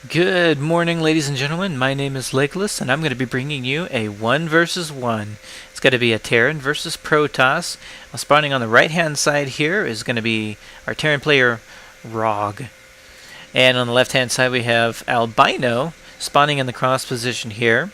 Good morning, ladies and gentlemen. My name is Legolas, and I'm going to be bringing you a 1 versus 1. It's going to be a Terran versus Protoss. Spawning on the right-hand side here is going to be our Terran player, Rog. And on the left-hand side, we have Albino spawning in the cross position here.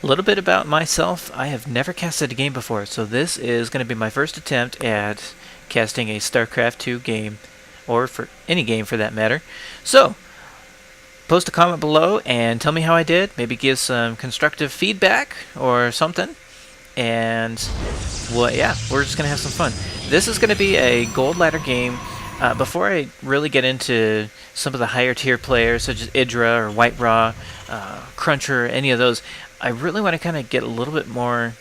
A little bit about myself. I have never casted a game before, so this is going to be my first attempt at casting a StarCraft 2 game, or for any game for that matter. So, post a comment below and tell me how I did. Maybe give some constructive feedback or something. And, well, yeah, we're just going to have some fun. This is going to be a gold ladder game. Before I really get into some of the higher tier players, such as Idra or White Raw, Cruncher, any of those, I really want to kind of get a little bit more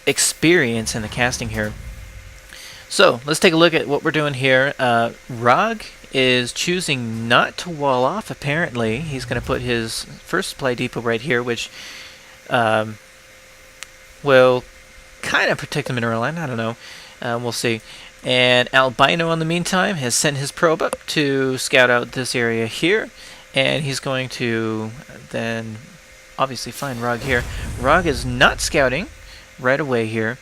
experience in the casting here. So, let's take a look at what we're doing here. Rog is choosing not to wall off, apparently. He's going to put his first supply depot right here, which will kind of protect the mineral line. I don't know. We'll see. And Albino, in the meantime, has sent his probe up to scout out this area here. And he's going to then obviously find Rog here. Rog is not scouting right away here.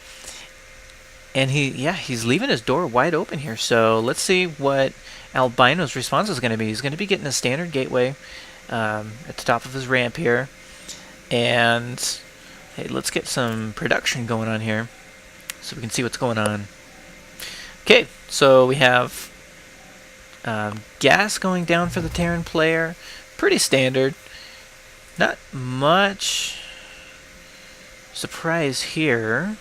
And he's leaving his door wide open here. So let's see what Albino's response is going to be. He's going to be getting a standard gateway at the top of his ramp here. And hey, let's get some production going on here so we can see what's going on. Okay, so we have gas going down for the Terran player. Pretty standard. Not much surprise here.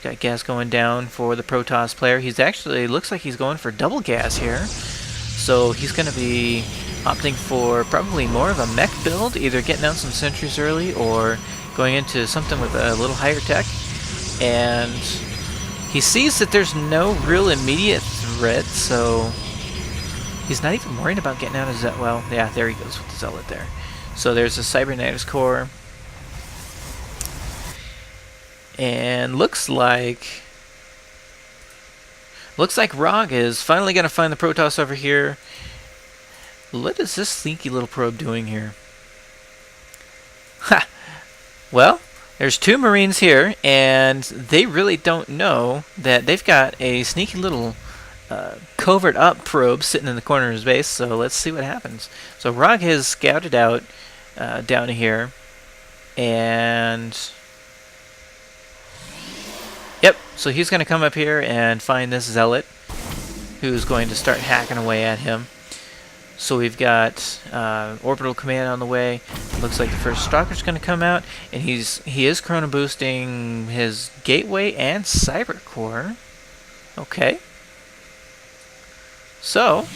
Got gas going down for the Protoss player. He's actually, looks like he's going for double gas here. So he's going to be opting for probably more of a mech build, either getting out some sentries early or going into something with a little higher tech. And he sees that there's no real immediate threat, so he's not even worried about getting out of Zealot. Well, yeah, there he goes with the Zealot there. So there's a Cybernetics core. And looks like Rog is finally going to find the Protoss over here. What is this sneaky little probe doing here? Ha! Well, there's two Marines here, and they really don't know that they've got a sneaky little covert up probe sitting in the corner of his base, so let's see what happens. So Rog has scouted out down here, and yep, so he's going to come up here and find this Zealot, who's going to start hacking away at him. So we've got orbital command on the way. Looks like the first Stalker's going to come out, and he is chrono boosting his gateway and cyber core. Okay. So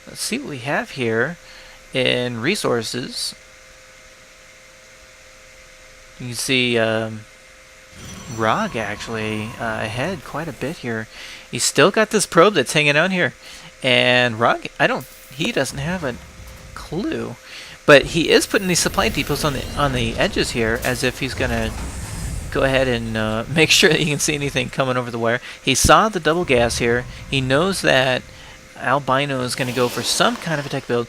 let's see what we have here in resources. You can see Rog actually ahead quite a bit here. He's still got this probe that's hanging out here, and Rog, he doesn't have a clue, but he is putting these supply depots on the edges here, as if he's gonna go ahead and make sure that he can see anything coming over the wire. He saw the double gas here. He knows that Albino is gonna go for some kind of a tech build.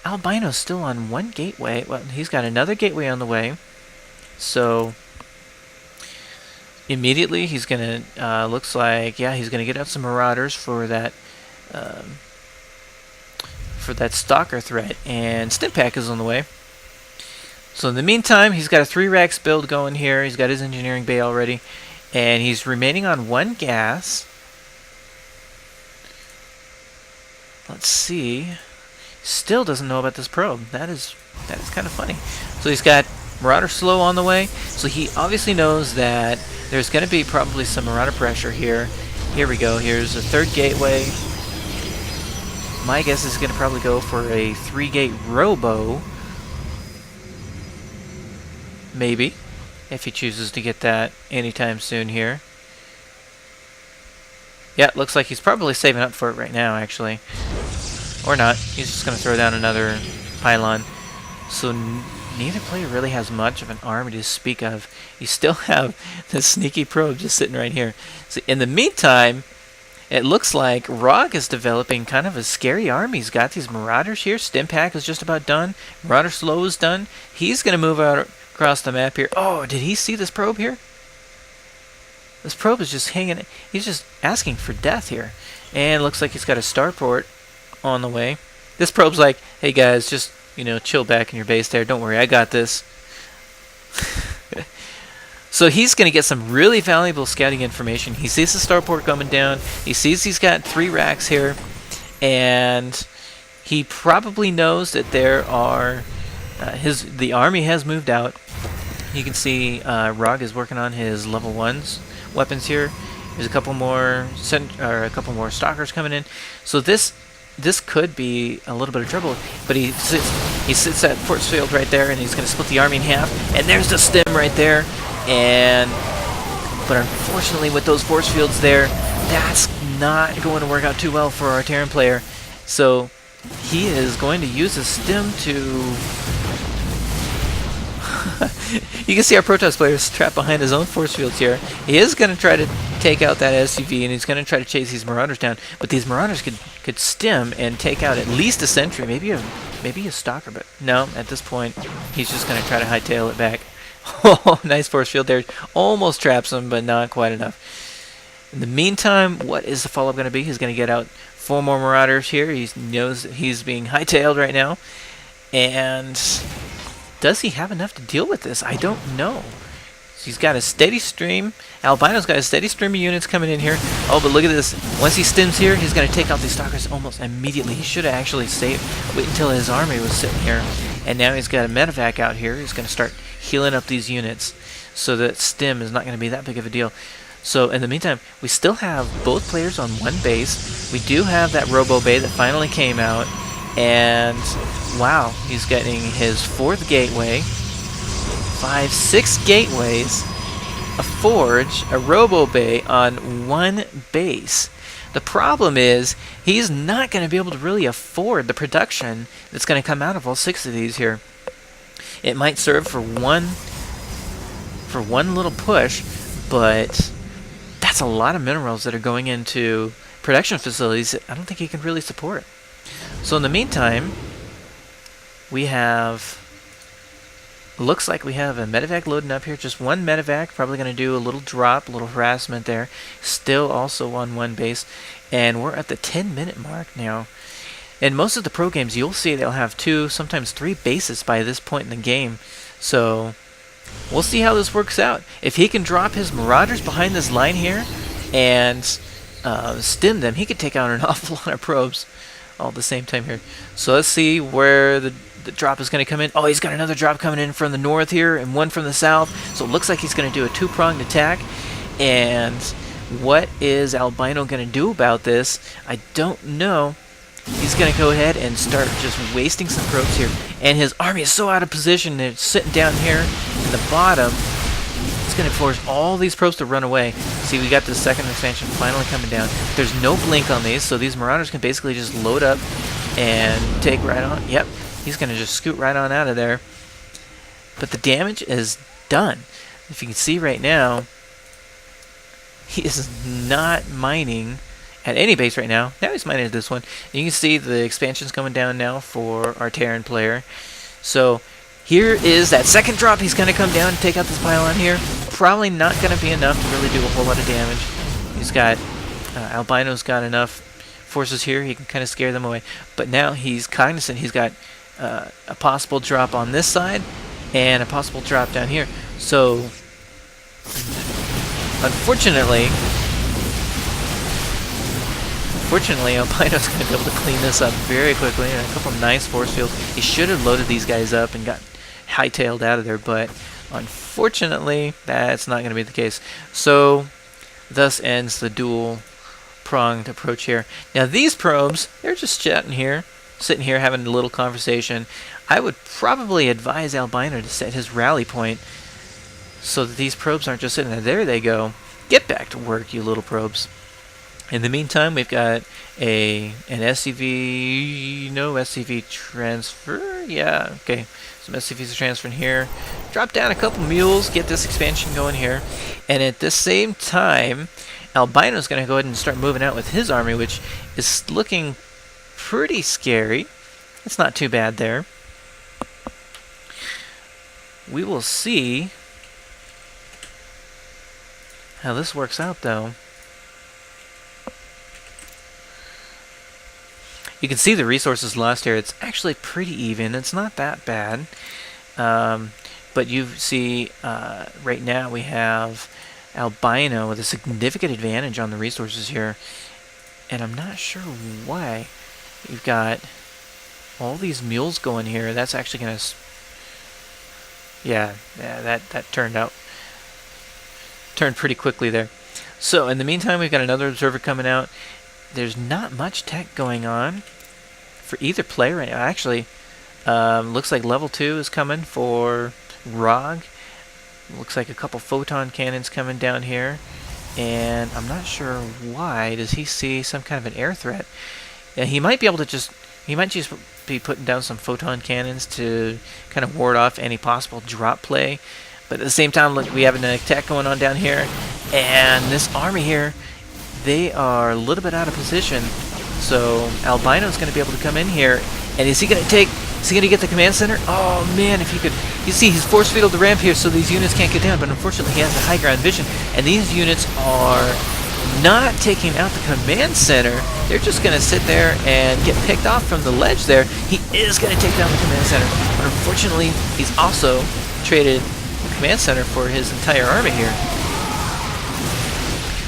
Albino's still on one gateway. Well, he's got another gateway on the way. So immediately he's gonna looks like, yeah, he's gonna get out some Marauders for that Stalker threat, and Stimpak is on the way. So in the meantime, he's got a 3 racks build going here. He's got his engineering bay already, and he's remaining on one gas. Let's see. Still doesn't know about this probe. That is kind of funny. So he's got Marauder slow on the way, so he obviously knows that there's going to be probably some Marauder pressure here. Here we go. Here's a third gateway. My guess is going to probably go for a 3-gate robo. Maybe, if he chooses to get that anytime soon here. Yeah, looks like he's probably saving up for it right now, actually. Or not. He's just going to throw down another pylon. So neither player really has much of an army to speak of. You still have this sneaky probe just sitting right here. So in the meantime, It looks like Rog is developing kind of a scary army. He's got these Marauders here. Stimpak is just about done. Marauder Slow is done. He's going to move out across the map here. Oh, did he see this probe here? This probe is just hanging. He's just asking for death here. And it looks like he's got a starport on the way. This probe's like, hey guys, just, chill back in your base there. Don't worry, I got this. So he's going to get some really valuable scouting information. He sees the starport coming down. He sees he's got 3 racks here. And he probably knows that there are... the army has moved out. You can see Rog is working on his level 1s weapons here. There's a couple more stalkers coming in. So this could be a little bit of trouble. But he sits at force field right there, and he's going to split the army in half. And there's the stem right there. But unfortunately, with those force fields there, that's not going to work out too well for our Terran player. So he is going to use his stem to... You can see our Protoss player is trapped behind his own force fields here. He is going to try to take out that SUV, and he's going to try to chase these Marauders down. But these Marauders could stem and take out at least a sentry, maybe a stalker. But no, at this point, he's just going to try to hightail it back. Oh, nice force field there. Almost traps him, but not quite enough. In the meantime, what is the follow-up going to be? He's going to get out 4 more Marauders here. He knows that he's being hightailed right now. And... does he have enough to deal with this? I don't know. He's got a steady stream. Albino's got a steady stream of units coming in here. Oh, but look at this. Once he stims here, he's going to take out these stalkers almost immediately. He should have actually wait until his army was sitting here. And now he's got a medevac out here. He's going to start healing up these units so that stim is not going to be that big of a deal. So in the meantime, we still have both players on one base. We do have that Robo Bay that finally came out. And wow, he's getting his 4th gateway, 5, 6 gateways, a forge, a Robo Bay on one base. The problem is he's not going to be able to really afford the production that's going to come out of all 6 of these here. It might serve for one little push, but that's a lot of minerals that are going into production facilities that I don't think he can really support. So in the meantime, looks like we have a medevac loading up here. Just one medevac, probably going to do a little drop, a little harassment there. Still also on one base. And we're at the 10-minute mark now. In most of the pro games, you'll see they'll have 2, sometimes 3 bases by this point in the game. So we'll see how this works out. If he can drop his Marauders behind this line here and stim them, he could take out an awful lot of probes all at the same time here. So let's see where the drop is going to come in. Oh, he's got another drop coming in from the north here and one from the south. So it looks like he's going to do a 2-pronged attack. And what is Albino going to do about this? I don't know. He's going to go ahead and start just wasting some probes here. And his army is so out of position. They're sitting down here in the bottom. It's going to force all these probes to run away. See, we got the second expansion finally coming down. There's no blink on these, so these Marauders can basically just load up and take right on. Yep, he's going to just scoot right on out of there. But the damage is done. If you can see right now, he is not mining at any base right now. Now he's mining at this one. And you can see the expansion's coming down now for our Terran player. So here is that second drop. He's going to come down and take out this pylon here. Probably not going to be enough to really do a whole lot of damage. He's got, Albino's got enough forces here. He can kind of scare them away. But now he's cognizant. He's got a possible drop on this side and a possible drop down here. So, unfortunately, Albino's going to be able to clean this up very quickly. And a couple of nice force fields. He should have loaded these guys up and got hightailed out of there, but unfortunately, that's not going to be the case. So, thus ends the dual-pronged approach here. Now, these probes, they're just chatting here, sitting here having a little conversation. I would probably advise Albino to set his rally point so that these probes aren't just sitting there. There they go. Get back to work, you little probes. In the meantime, we've got an SCV, no SCV transfer. Yeah, okay. Some SCVs are transferring here. Drop down a couple mules, get this expansion going here. And at the same time, Albino's going to go ahead and start moving out with his army, which is looking pretty scary. It's not too bad there. We will see how this works out, though. You can see the resources lost here. It's actually pretty even. It's not that bad. But you see, right now we have Albino with a significant advantage on the resources here. And I'm not sure why. You've got all these mules going here. That's actually going to... Yeah, that turned pretty quickly there. So, in the meantime, we've got another observer coming out. There's not much tech going on for either player right now. Actually, looks like level 2 is coming for Rog. Looks like a couple photon cannons coming down here. And I'm not sure why. Does he see some kind of an air threat? Yeah, he might be able to just... He might just be putting down some photon cannons to kind of ward off any possible drop play. But at the same time, look, we have an attack going on down here. And this army here, they are a little bit out of position. So Albino's going to be able to come in here. And is he going to take... Is he going to get the command center? Oh, man, if he could... You see, he's force-feeded the ramp here so these units can't get down. But unfortunately, he has a high ground vision. And these units are not taking out the command center. They're just going to sit there and get picked off from the ledge there. He is going to take down the command center. But unfortunately, he's also traded the command center for his entire army here.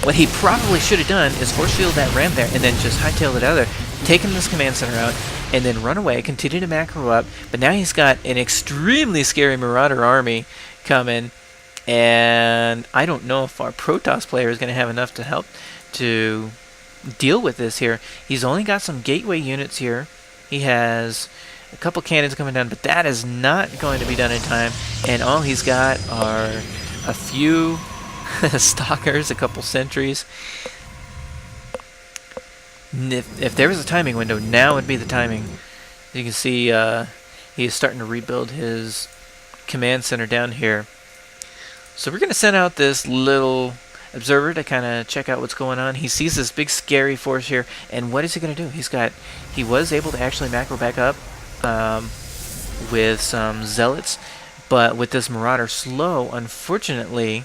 What he probably should have done is force-field that ramp there and then just hightailed it out of there, taken this command center out, and then run away, continue to macro up. But now he's got an extremely scary Marauder army coming, and I don't know if our Protoss player is going to have enough to help to deal with this here. He's only got some gateway units here. He has a couple cannons coming down, but that is not going to be done in time. And all he's got are a few stalkers, a couple sentries. If there was a timing window, now would be the timing. You can see he is starting to rebuild his command center down here. So we're going to send out this little observer to kind of check out what's going on. He sees this big scary force here, and what is he going to do? He was able to actually macro back up with some zealots, but with this Marauder slow, unfortunately,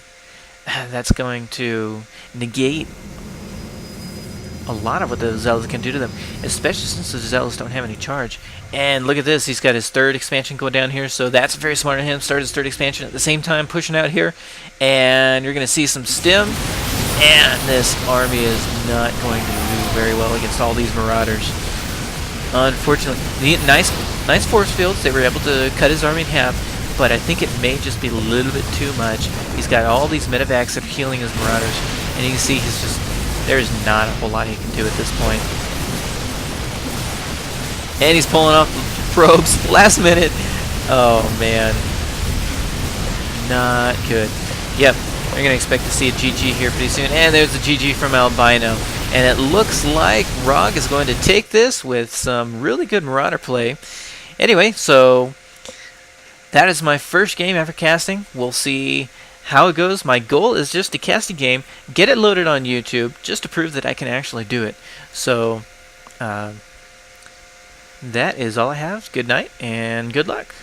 that's going to negate a lot of what the Zealots can do to them, especially since the Zealots don't have any charge. And look at this, he's got his third expansion going down here, so that's very smart of him. Started his third expansion at the same time, pushing out here, and you're going to see some stim, and this army is not going to do very well against all these Marauders. Unfortunately, nice force fields. They were able to cut his army in half, but I think it may just be a little bit too much. He's got all these medevacs that are healing his Marauders, and you can see he's just... There's not a whole lot he can do at this point. And he's pulling off the probes last minute. Oh, man. Not good. Yep, we're going to expect to see a GG here pretty soon. And there's a GG from Albino. And it looks like Rog is going to take this with some really good Marauder play. Anyway, so that is my first game ever casting. We'll see how it goes. My goal is just to cast a game, get it loaded on YouTube, just to prove that I can actually do it. So, that is all I have. Good night, and good luck.